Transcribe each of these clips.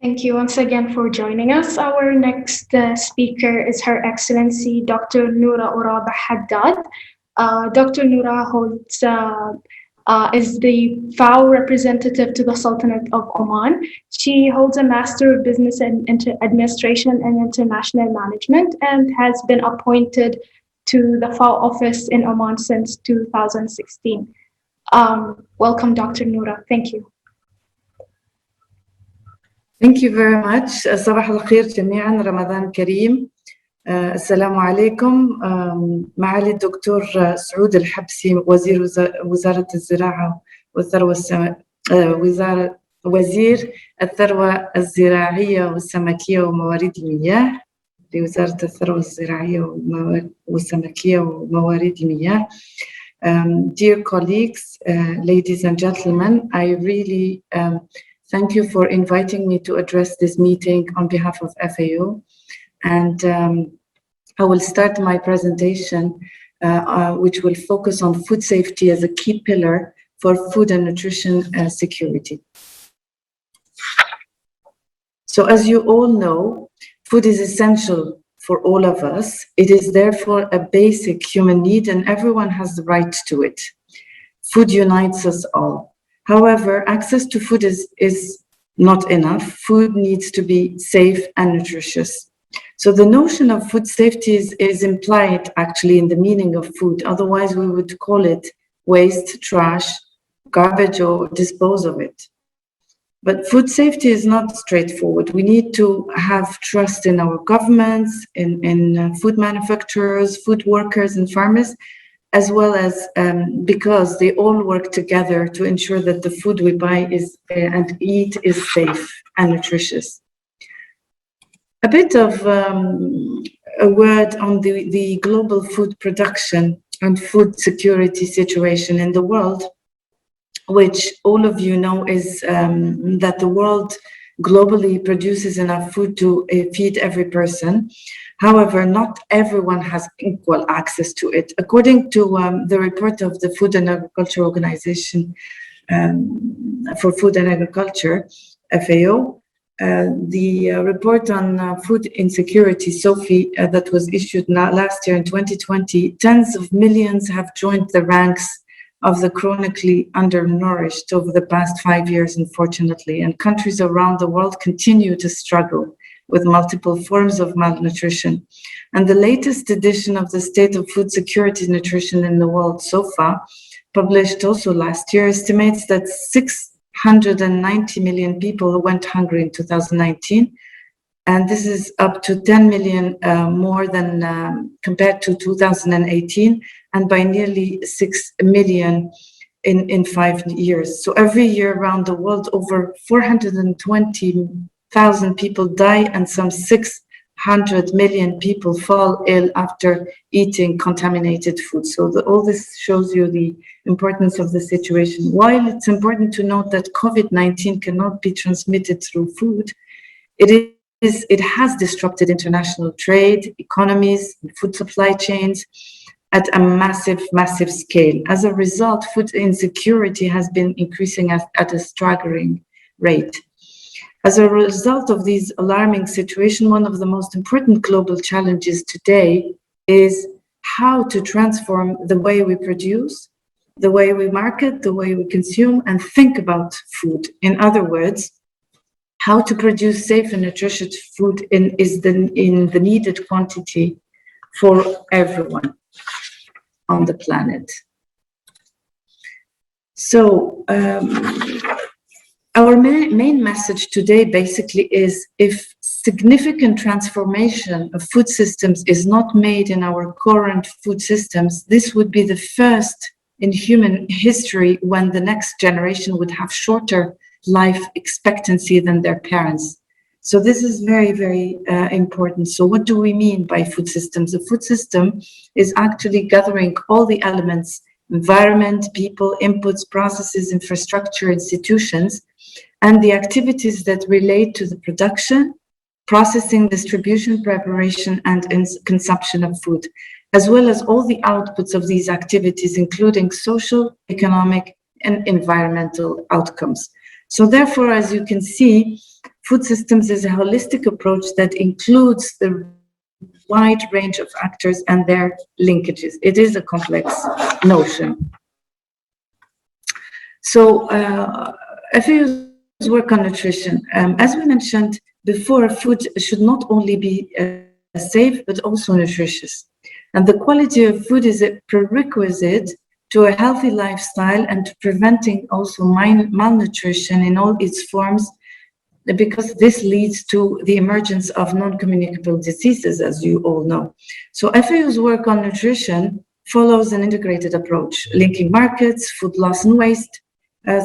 Thank you once again for joining us. Our next speaker is Her Excellency Dr. Nora Ourabah Haddad. Dr. Nora is the FAO representative to the Sultanate of Oman. She holds a Master of Business and Administration and International Management and has been appointed to the FAO office in Oman since 2016. Welcome, Dr. Nora. Thank you. Thank you very much. صباح الخير جميعا، رمضان كريم. السلام عليكم. معالي الدكتور سعود الحبسي وزير وزارة الزراعة والثروة وزير الثروة الزراعية والسمكية وموارد المياه لوزارة الثروة الزراعية والسمكية وموارد المياه. Dear colleagues, ladies and gentlemen, I really thank you for inviting me to address this meeting on behalf of FAO. And I will start my presentation, which will focus on food safety as a key pillar for food and nutrition security. So as you all know, food is essential for all of us. It is therefore a basic human need and everyone has the right to it. Food unites us all. However, access to food is not enough. Food needs to be safe and nutritious. So the notion of food safety is implied actually in the meaning of food. Otherwise, we would call it waste, trash, garbage, or dispose of it. But food safety is not straightforward. We need to have trust in our governments, in food manufacturers, food workers, and farmers, as well as because they all work together to ensure that the food we buy and eat is safe and nutritious. A bit of a word on the global food production and food security situation in the world, which all of you know is that the world globally produces enough food to feed every person. However, not everyone has equal access to it. According to the report of the Food and Agriculture Organization for Food and Agriculture, FAO, the report on food insecurity, SOFI, that was issued last year in 2020, tens of millions have joined the ranks of the chronically undernourished over the past 5 years, unfortunately, and countries around the world continue to struggle with multiple forms of malnutrition. And the latest edition of the State of Food Security and Nutrition in the World, SOFA, published also last year, estimates that 690 million people went hungry in 2019. And this is up to 10 million more than compared to 2018, and by nearly 6 million in 5 years. So every year around the world, over 420,000 people die and some 600 million people fall ill after eating contaminated food. So all this shows you the importance of the situation. While it's important to note that COVID-19 cannot be transmitted through food, it has disrupted international trade, economies, food supply chains at a massive scale. As a result, food insecurity has been increasing at a staggering rate. As a result of these alarming situations, one of the most important global challenges today is how to transform the way we produce, the way we market, the way we consume, and think about food. In other words, how to produce safe and nutritious food in the needed quantity for everyone on the planet. So our main message today basically is, if significant transformation of food systems is not made in our current food systems, this would be the first in human history when the next generation would have shorter life expectancy than their parents. So this is very important. So what do we mean by food systems? A food system is actually gathering all the elements: environment, people, inputs, processes, infrastructure, institutions, and the activities that relate to the production, processing, distribution, preparation, and consumption of food, as well as all the outputs of these activities, including social, economic, and environmental outcomes. So therefore, as you can see, food systems is a holistic approach that includes the wide range of actors and their linkages. It is a complex notion. So FAO's work on nutrition, as we mentioned before, food should not only be safe, but also nutritious. And the quality of food is a prerequisite to a healthy lifestyle and to preventing also malnutrition in all its forms, because this leads to the emergence of non-communicable diseases, as you all know. So FAO's work on nutrition follows an integrated approach, linking markets, food loss and waste,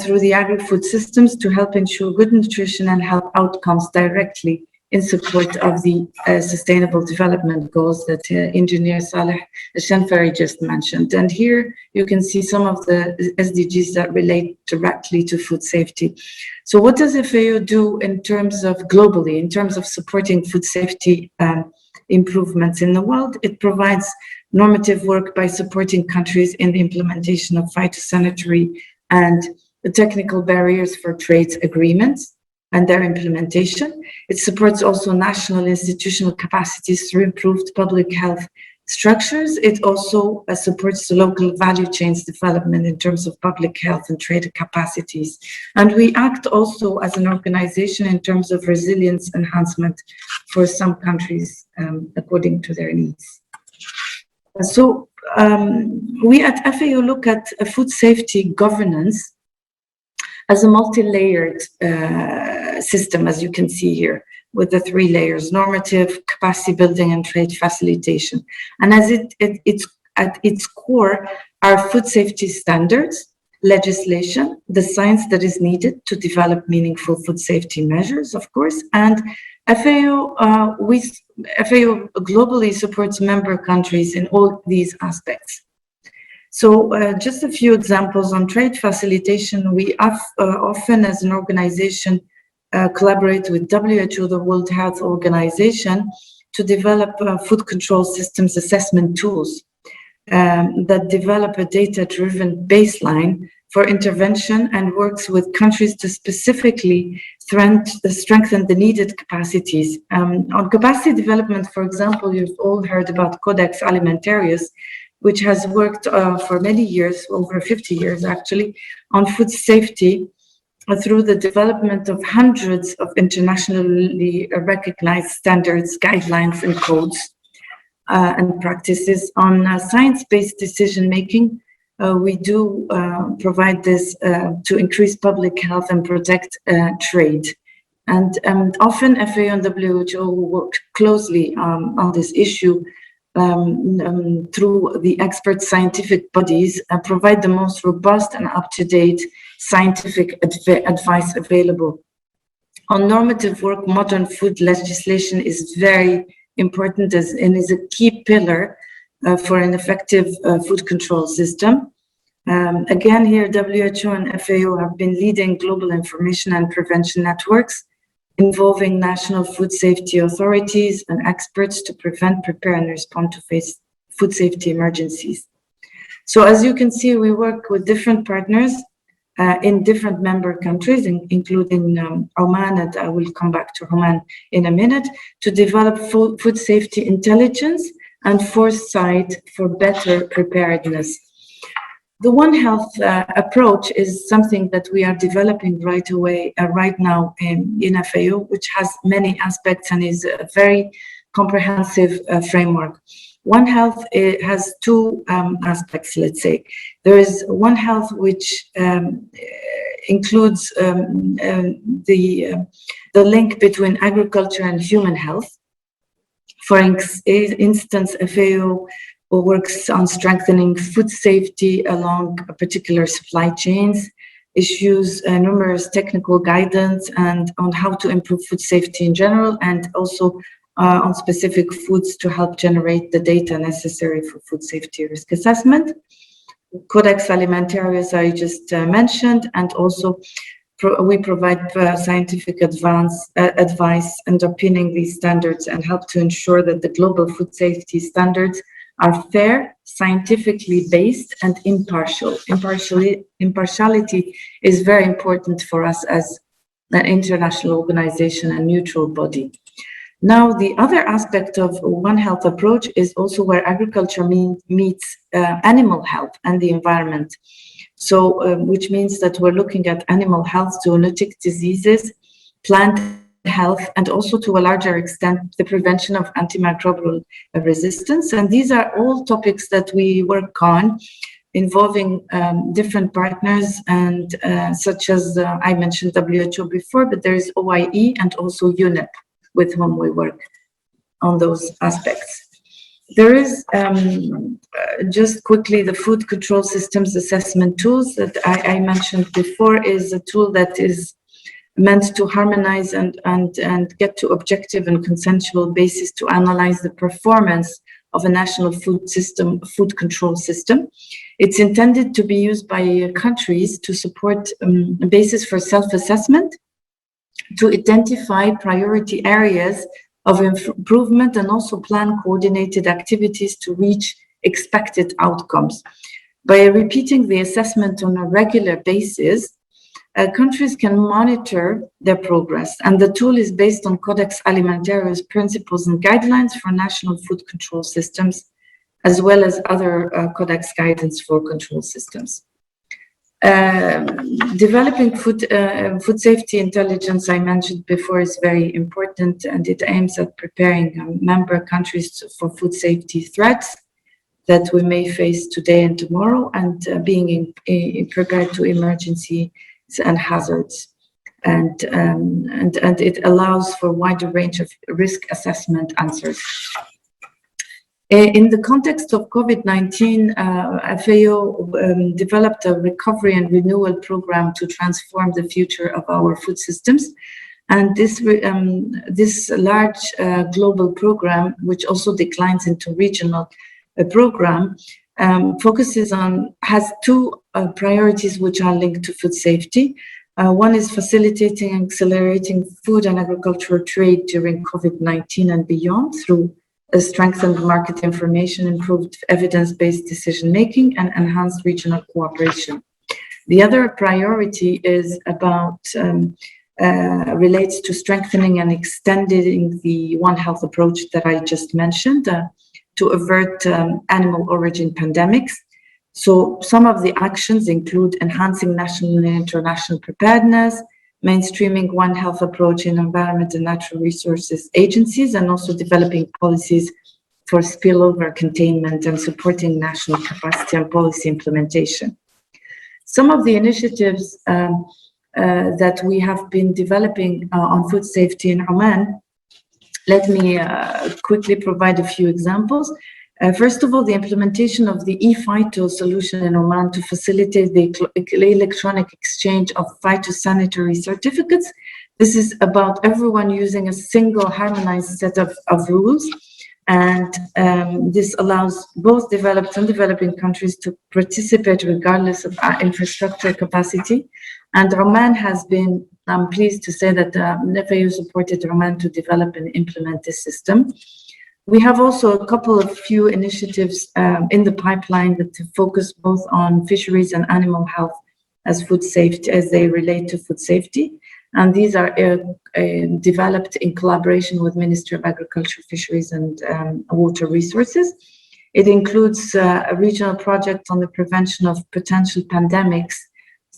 through the agri-food systems to help ensure good nutrition and health outcomes directly in support of the Sustainable Development Goals that Engineer Saleh Shanfari just mentioned. And here you can see some of the SDGs that relate directly to food safety. So what does FAO do in terms of globally, in terms of supporting food safety improvements in the world? It provides normative work by supporting countries in the implementation of phytosanitary and the technical barriers for trade agreements and their implementation. It supports also national institutional capacities through improved public health structures. It also supports the local value chains development in terms of public health and trade capacities. And we act also as an organization in terms of resilience enhancement for some countries according to their needs. So we at FAO look at food safety governance as a multi-layered system, as you can see here, with the 3 layers: normative, capacity building, and trade facilitation. And as it's at its core are food safety standards, legislation, the science that is needed to develop meaningful food safety measures, of course, and FAO globally supports member countries in all these aspects. So just a few examples on trade facilitation. We often, as an organization, collaborate with WHO, the World Health Organization, to develop food control systems assessment tools that develop a data-driven baseline for intervention and works with countries to specifically strengthen the needed capacities. On capacity development, for example, you've all heard about Codex Alimentarius, which has worked for many years, over 50 years actually, on food safety through the development of hundreds of internationally recognized standards, guidelines, and codes and practices. On science-based decision-making, we do provide this to increase public health and protect trade. And often FAO and WHO work closely on this issue through the expert scientific bodies and provide the most robust and up-to-date scientific advice available. On normative work, modern food legislation is very important and is a key pillar for an effective food control system. Again, here WHO and FAO have been leading global information and prevention networks involving national food safety authorities and experts to prevent, prepare, and respond to food safety emergencies. So as you can see, we work with different partners in different member countries, including Oman, and I will come back to Oman in a minute, to develop food safety intelligence and foresight for better preparedness. The One Health approach is something that we are developing right now in FAO, which has many aspects and is a very comprehensive framework. One Health has 2 aspects, let's say. There is One Health, which includes the link between agriculture and human health. For instance, FAO works on strengthening food safety along particular supply chains, issues numerous technical guidance and on how to improve food safety in general, and also on specific foods to help generate the data necessary for food safety risk assessment. Codex Alimentarius I just mentioned, and also we provide scientific advice underpinning these standards and help to ensure that the global food safety standards are fair, scientifically based, and impartial. Impartiality is very important for us as an international organization and neutral body. Now, the other aspect of One Health approach is also where agriculture meets animal health and the environment. So, which means that we're looking at animal health, zoonotic diseases, plant health, and also to a larger extent, the prevention of antimicrobial resistance. And these are all topics that we work on, involving different partners, and such as I mentioned WHO before, but there is OIE and also UNEP, with whom we work on those aspects. There is just quickly the food control systems assessment tools that I mentioned before is a tool that is meant to harmonize and get to objective and consensual basis to analyze the performance of a national food control system. It's intended to be used by countries to support a basis for self-assessment, to identify priority areas of improvement, and also plan coordinated activities to reach expected outcomes. By repeating the assessment on a regular basis, countries can monitor their progress, and the tool is based on Codex Alimentarius principles and guidelines for national food control systems, as well as other Codex guidance for control systems. Developing food safety intelligence, I mentioned before, is very important, and it aims at preparing member countries for food safety threats that we may face today and tomorrow, and being prepared to emergencies and hazards. And it allows for a wider range of risk assessment answers. In the context of COVID-19, FAO developed a recovery and renewal program to transform the future of our food systems. And this large global program, which also declines into regional program, has two priorities which are linked to food safety. One is facilitating and accelerating food and agricultural trade during COVID-19 and beyond through strengthened market information, improved evidence-based decision-making, and enhanced regional cooperation. The other priority is about relates to strengthening and extending the One Health approach that I just mentioned to avert animal origin pandemics. So some of the actions include enhancing national and international preparedness, mainstreaming One Health approach in environment and natural resources agencies, and also developing policies for spillover containment and supporting national capacity and policy implementation. Some of the initiatives that we have been developing on food safety in Oman, let me quickly provide a few examples. First of all, the implementation of the ePhyto solution in Oman to facilitate the electronic exchange of phytosanitary certificates. This is about everyone using a single harmonized set of rules. And this allows both developed and developing countries to participate regardless of infrastructure capacity. And Oman has been, I'm pleased to say that FAO supported Oman to develop and implement this system. We have also a couple of few initiatives in the pipeline that focus both on fisheries and animal health as food safety, as they relate to food safety. And these are developed in collaboration with Ministry of Agriculture, Fisheries and Water Resources. It includes a regional project on the prevention of potential pandemics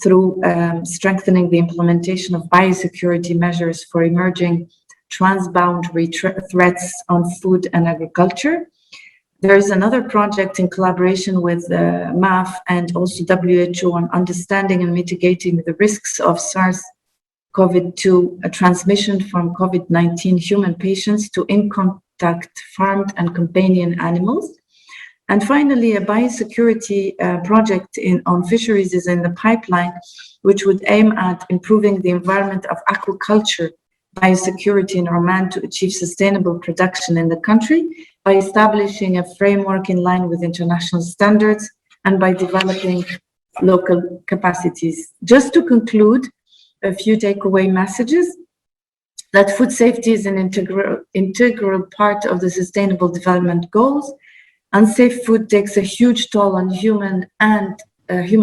through strengthening the implementation of biosecurity measures for emerging transboundary threats on food and agriculture. There is another project in collaboration with MAF and also WHO on understanding and mitigating the risks of SARS-CoV-2 transmission from COVID-19 human patients to in-contact farmed and companion animals. And finally, a biosecurity project on fisheries is in the pipeline, which would aim at improving the environment of aquaculture biosecurity in Oman to achieve sustainable production in the country by establishing a framework in line with international standards and by developing local capacities. Just to conclude, a few takeaway messages: that food safety is an integral part of the Sustainable Development Goals. Unsafe food takes a huge toll on human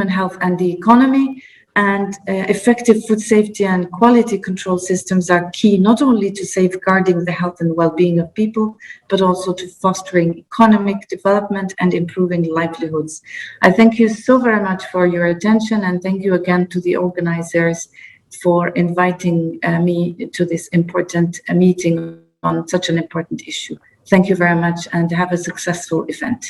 health and the economy. And effective food safety and quality control systems are key not only to safeguarding the health and well-being of people, but also to fostering economic development and improving livelihoods. I thank you so very much for your attention, and thank you again to the organizers for inviting me to this important meeting on such an important issue. Thank you very much, and have a successful event.